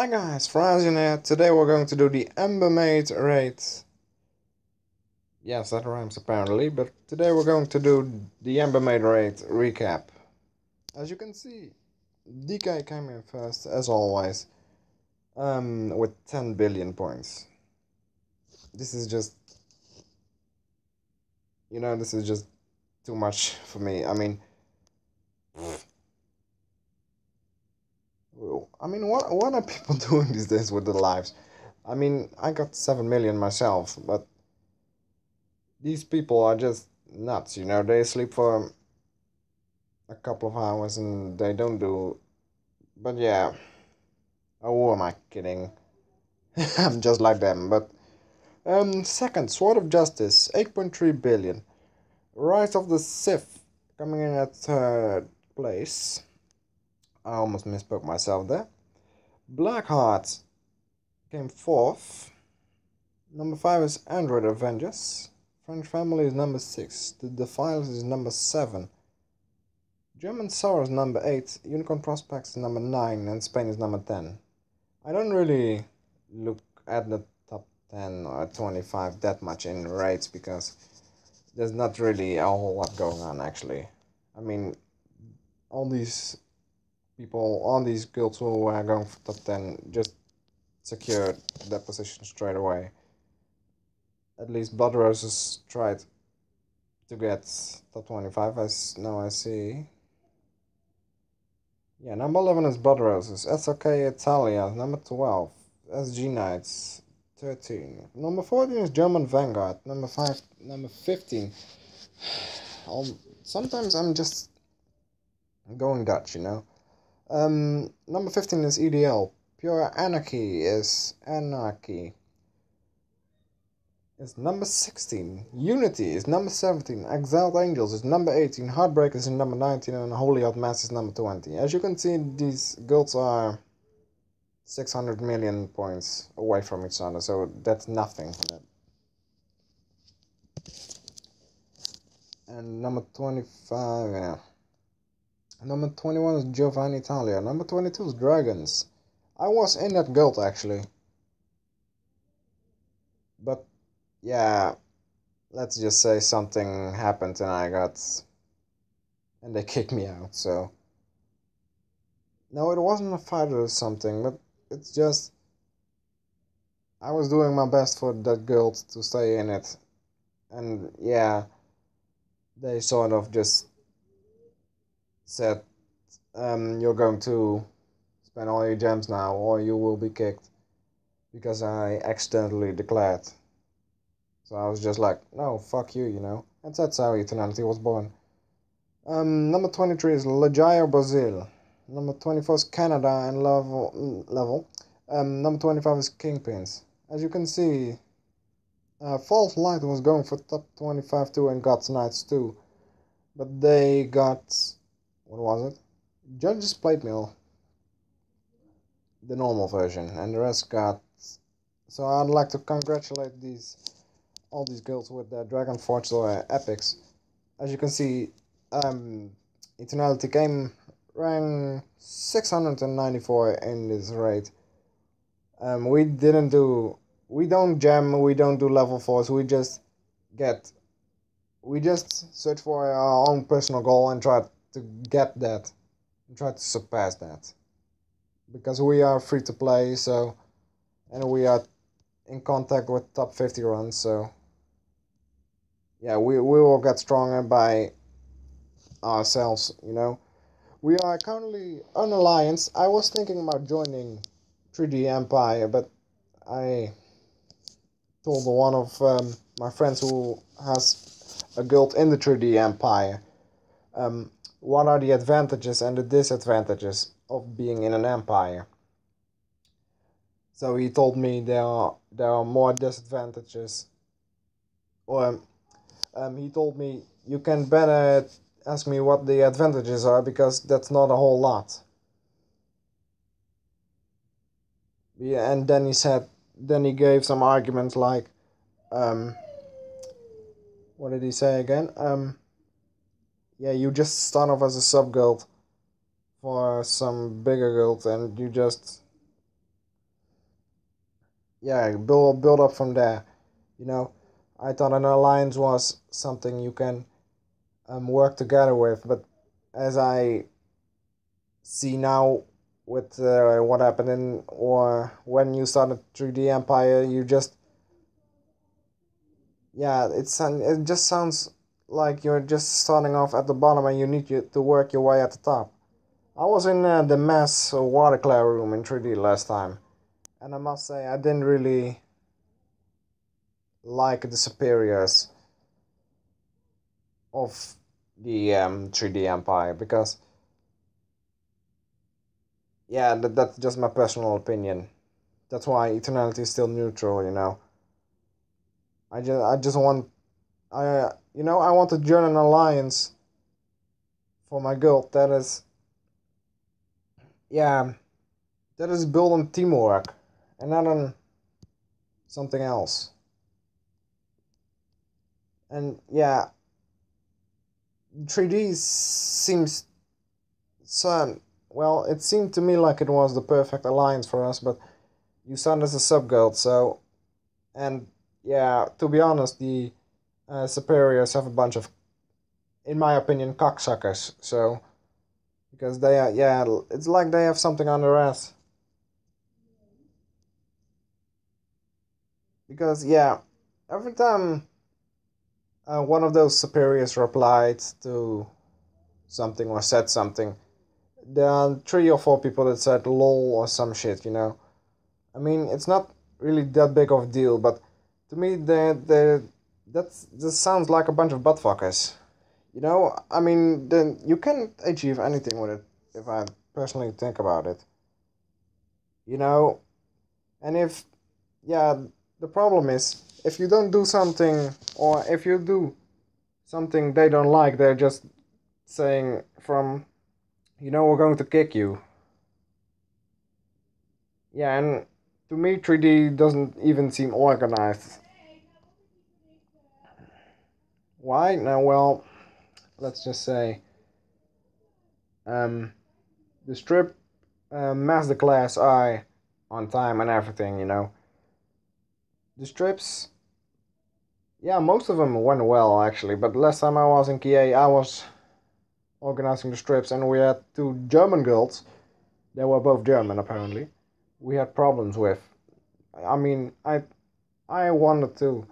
Hi guys, Verizion here. Today we're going to do the Embermaid raid. Yes, that rhymes apparently, but today we're going to do the Embermaid raid recap. As you can see, DK came in first, as always, with 10 billion points. This is just, this is just too much for me. What are people doing these days with their lives? I got 7 million myself, but these people are just nuts, they sleep for a couple of hours and they don't do. But yeah, oh, am I kidding? I'm just like them. But second, Sword of Justice, 8.3 billion. Rise of the Sith coming in at third place. I almost misspoke myself there. Blackheart came fourth. Number 5 is Android Avengers. French Family is number 6. The Defiles is number 7. German Sorrow is number 8, Unicorn Prospects is number 9, and Spain is number 10. I don't really look at the top 10 or 25 that much in rates because there's not really a whole lot going on actually. All these people, all these guilds who are going for top 10 just secured their position straight away. At least Blood Roses tried to get top 25, as now I see. Yeah, number 11 is Blood Roses. SOK Italia, number 12. SG Knights, 13. Number 14 is German Vanguard. Number 15. Sometimes I'm just going Dutch, Number 15 is EDL. Pure Anarchy is Anarchy. Is number 16. Unity is number 17. Exiled Angels is number 18. Heartbreak is number 19. And Holy Hot Mass is number 20. As you can see, these guilds are 600 million points away from each other, so that's nothing for them. And number 25, yeah. Number 21 is Giovanni Italia. Number 22 is Dragons. I was in that guild actually. But yeah, let's just say something happened and they kicked me out, so. No, it wasn't a fight or something, but it's just I was doing my best for that guild to stay in it. And yeah, they sort of just said, you're going to spend all your gems now or you will be kicked, because I accidentally declared. So I was just like, no, fuck you, And that's how Eternality was born. Number 23 is Legaia Brazil. Number 24 is Canada and level. Number 25 is Kingpins. As you can see, False Light was going for top 25 too and God's Knights too. But they got, what was it? Judge's Plate Mill, the normal version, and the rest got. So I'd like to congratulate all these guilds with their Dragon Forged or epics. As you can see, Eternality came rank 694 in this raid. We don't gem, we don't do level 4s, we just search for our own personal goal and try to get that, and try to surpass that. Because we are free to play, so, and we are in contact with top 50 runs, so yeah, we will get stronger by ourselves, We are currently on Alliance. I was thinking about joining 3D Empire, but I told one of my friends who has a guild in the 3D Empire, what are the advantages and the disadvantages of being in an empire. So he told me there are more disadvantages, or he told me you can better ask me what the advantages are, because that's not a whole lot. Yeah, and then he gave some arguments like, what did he say again? Yeah, you just start off as a sub guild for some bigger guild, and you just yeah, build up from there. You know, I thought an alliance was something you can work together with, but as I see now with what happened in or when you started 3D Empire, you just yeah, it just sounds like you're just starting off at the bottom and you need to work your way at the top. I was in the mass watercolor room in 3D last time, and I must say I didn't really like the superiors of the 3D Empire because yeah, that's just my personal opinion. That's why Eternality is still neutral, you know. I just want I want to join an alliance for my guild yeah that is built on teamwork and not on something else. And yeah, 3D seems so well. It seemed to me like it was the perfect alliance for us, but you signed as a sub guild, so and yeah, to be honest, the superiors have a bunch of, in my opinion, cocksuckers. So because they are yeah, it's like they have something on their ass. Because yeah, every time one of those superiors replied to something or said something, there are 3 or 4 people that said lol or some shit, you know. I mean, it's not really that big of a deal, but to me, that sounds like a bunch of buttfuckers. You know, I mean, then you can't achieve anything with it if I personally think about it. You know, and if, yeah, the problem is if you don't do something, or if you do something they don't like, they're just saying from, we're going to kick you. Yeah, and to me, 3D doesn't even seem organized. Why? Now, well, let's just say, um, the strip mass the class I on time and everything, you know. The strips, yeah, most of them went well actually, but last time I was in KA, I was organizing the strips and we had 2 German girls. They were both German apparently. We had problems with. I mean, I wanted to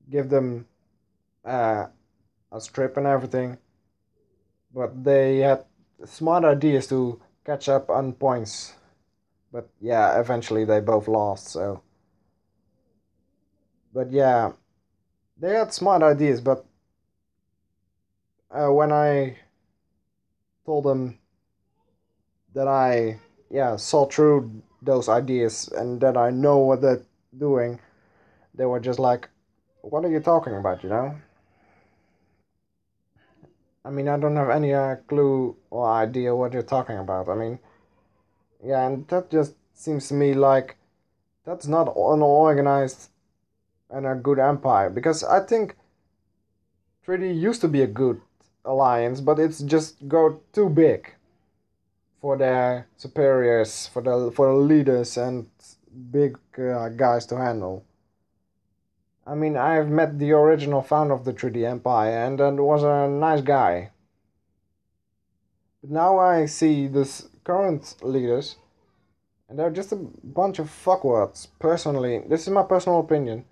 give them uh, a strip and everything, but they had smart ideas to catch up on points. But yeah, eventually they both lost. So, but yeah, they had smart ideas. But when I told them that I saw through those ideas and that I know what they're doing, they were just like, "What are you talking about?" You know. I mean, I don't have any clue or idea what you're talking about. I mean, yeah, and that just seems to me like that's not an organized and a good empire, because I think 3D used to be a good alliance, but it's just got too big for their superiors, for the leaders and big guys to handle. I mean, I've met the original founder of the 3D Empire, and that was a nice guy. But now I see this current leaders, and they're just a bunch of fuckwords. Personally, this is my personal opinion.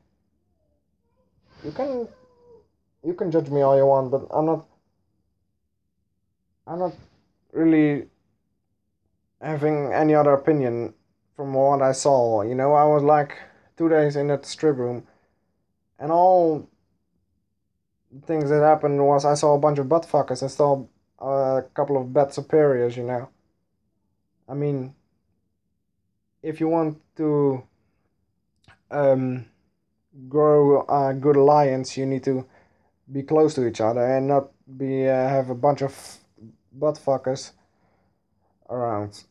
You can you can judge me all you want, but I'm not really having any other opinion from what I saw. You know, I was like 2 days in that strip room, and all the things that happened was I saw a bunch of buttfuckers and saw a couple of bad superiors. You know, I mean, if you want to um, grow a good alliance, you need to be close to each other and not be have a bunch of buttfuckers around,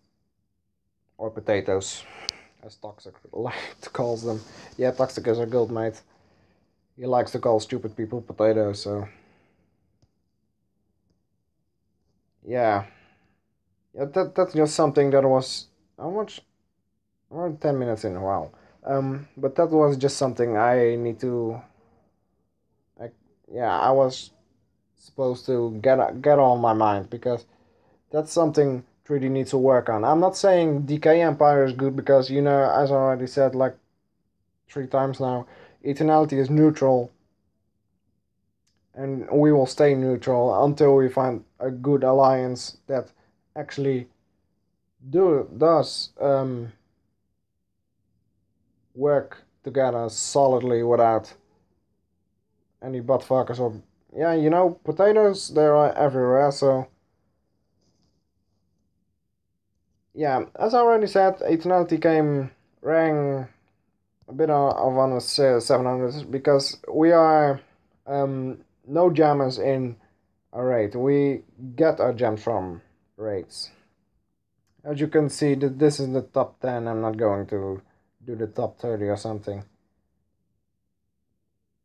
or potatoes, as Toxic like to calls them. Yeah, Toxic is a guildmate. He likes to call stupid people potatoes, so yeah. Yeah, that's just something that was how much Or 10 minutes in, wow. But that was just something I need to, like, yeah, I was supposed to get on my mind, because that's something 3D needs to work on. I'm not saying DK Empire is good, because, you know, as I already said like 3 times now, Eternality is neutral, and we will stay neutral until we find a good alliance that actually does work together solidly without any butt fuckers. Or, yeah, you know, potatoes, they're everywhere. So yeah, as I already said, Eternality rang a bit of on a 700, because we are no jammers in a raid. We get our gems from raids. As you can see, that this is the top 10. I'm not going to do the top 30 or something,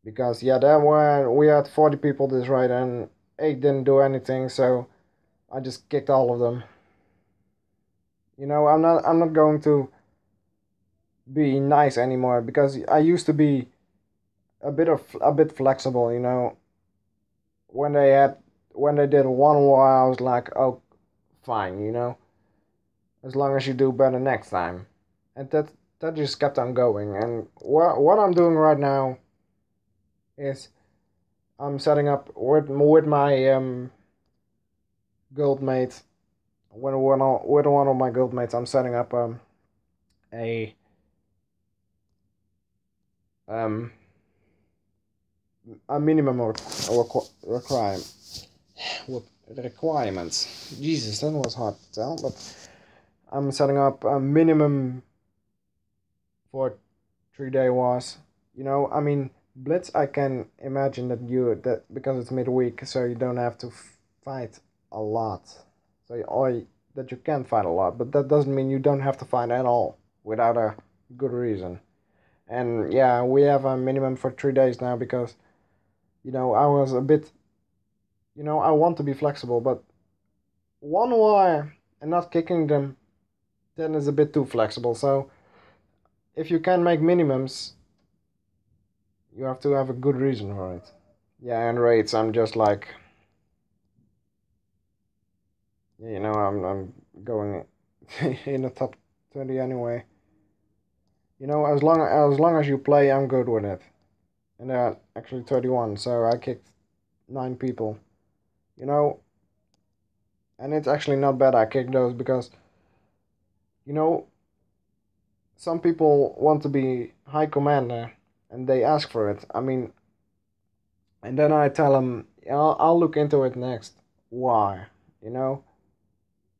because yeah, we had 40 people this raid and 8 didn't do anything, so I just kicked all of them. You know, I'm not going to be nice anymore, because I used to be a bit flexible, you know. When they did one war, I was like, oh, fine, you know, as long as you do better next time. And that just kept on going. And what I'm doing right now is I'm setting up with my guildmate. With one of my guildmates, I'm setting up a um a minimum requirements. Jesus, that was hard to tell, but I'm setting up a minimum for 3-day wars. You know, I mean, Blitz, I can imagine that because it's midweek, so you don't have to fight a lot. So or that you can fight a lot, but that doesn't mean you don't have to fight at all without a good reason. And yeah, we have a minimum for 3 days now, because, you know, I was a bit, you know, I want to be flexible, but one war and not kicking them, then is a bit too flexible. So if you can make minimums, you have to have a good reason for it. Yeah, and rates, I'm just like, you know, I'm going in the top 20 anyway. You know, as long as you play, I'm good with it. And there are actually 31, so I kicked 9 people. You know, and it's actually not bad I kicked those, because, you know, some people want to be high commander and they ask for it. I mean, and then I tell them, I'll look into it next. Why? You know?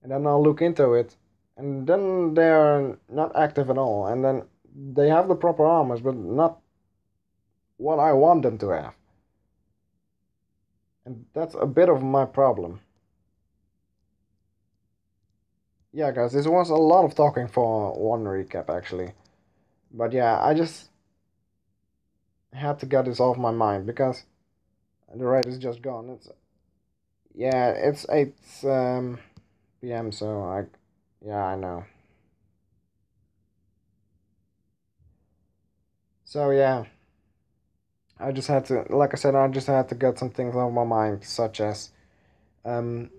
And then I'll look into it, and then they're not active at all. And then they have the proper armors, but not what I want them to have. And that's a bit of my problem. Yeah, guys, this was a lot of talking for one recap, actually. But yeah, I just had to get this off my mind, because the raid is just gone. It's 8 p.m. So yeah, I know. So yeah, I just had to, like I said, I just had to get some things off my mind, such as, um,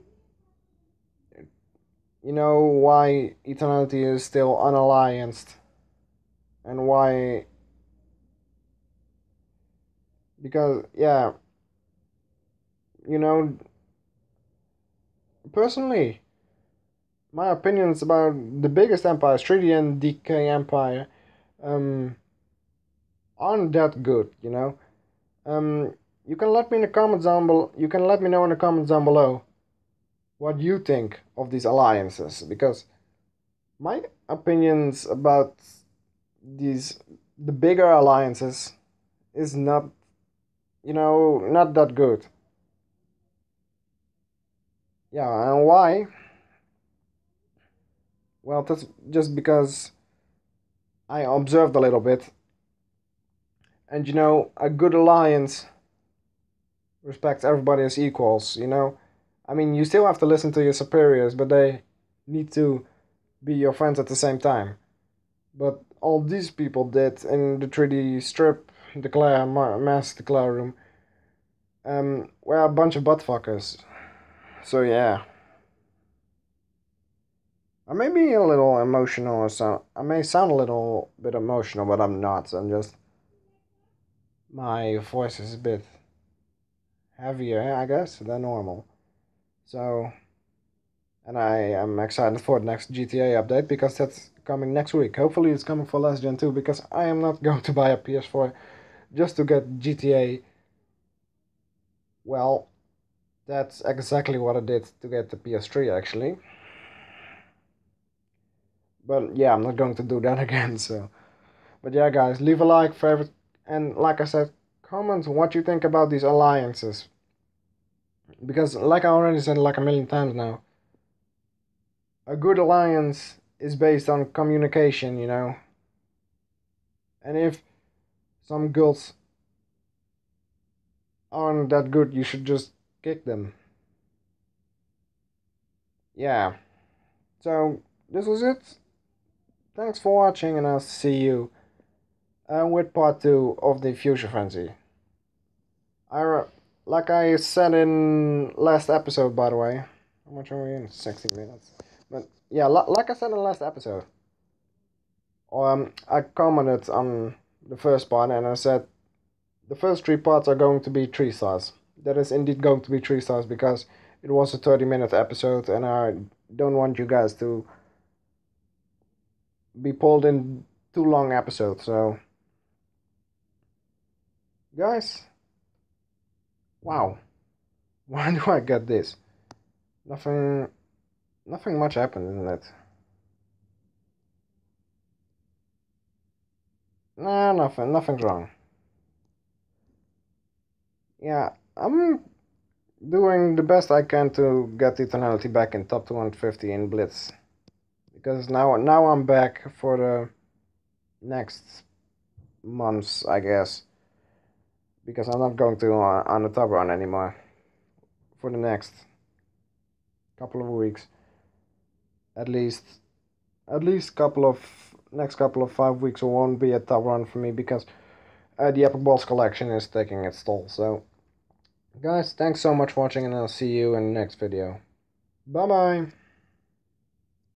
you know, why Eternality is still unallianced, and why, because yeah, you know, personally, my opinions about the biggest empires, 3D and DK Empire, um, aren't that good, you know. You can let me in the comments down below. You can let me know in the comments down below what you think of these alliances, because my opinions about the bigger alliances is not, you know, not that good. Yeah, and why? Well, that's just because I observed a little bit, and you know, a good alliance respects everybody as equals, you know. I mean, you still have to listen to your superiors, but they need to be your friends at the same time. But all these people did in the 3D strip declare mass declare room were a bunch of buttfuckers. So yeah. I may be a little emotional or so. I may sound a little bit emotional, but I'm not. I'm just, my voice is a bit heavier, I guess, than normal. So, and I am excited for the next GTA update because that's coming next week. Hopefully it's coming for Last Gen 2 because I am not going to buy a PS4 just to get GTA. Well, that's exactly what I did to get the PS3 actually. But yeah, I'm not going to do that again, so. But yeah, guys, leave a like, favorite, and like I said, comment what you think about these alliances. Because, like I already said like a million times now, a good alliance is based on communication, you know. And if some girls aren't that good, you should just kick them. Yeah. So, this was it. Thanks for watching, and I'll see you with part 2 of the Future Frenzy. Like I said in last episode, by the way. How much are we in? 60 minutes. But yeah, like I said in the last episode, I commented on the first part and I said the first 3 parts are going to be 3 stars. That is indeed going to be 3 stars because it was a 30-minute episode and I don't want you guys to be pulled in too long episodes. So, guys, wow, why do I get this? Nothing much happened, isn't it? Nah, nothing's wrong. Yeah, I'm doing the best I can to get Eternality back in top 250 in Blitz. Because now I'm back for the next months, I guess. Because I'm not going to on the top run anymore. For the next couple of weeks. At least next couple of 5 weeks won't be a top run for me because the Epic Balls collection is taking its toll. So, guys, thanks so much for watching and I'll see you in the next video. Bye bye.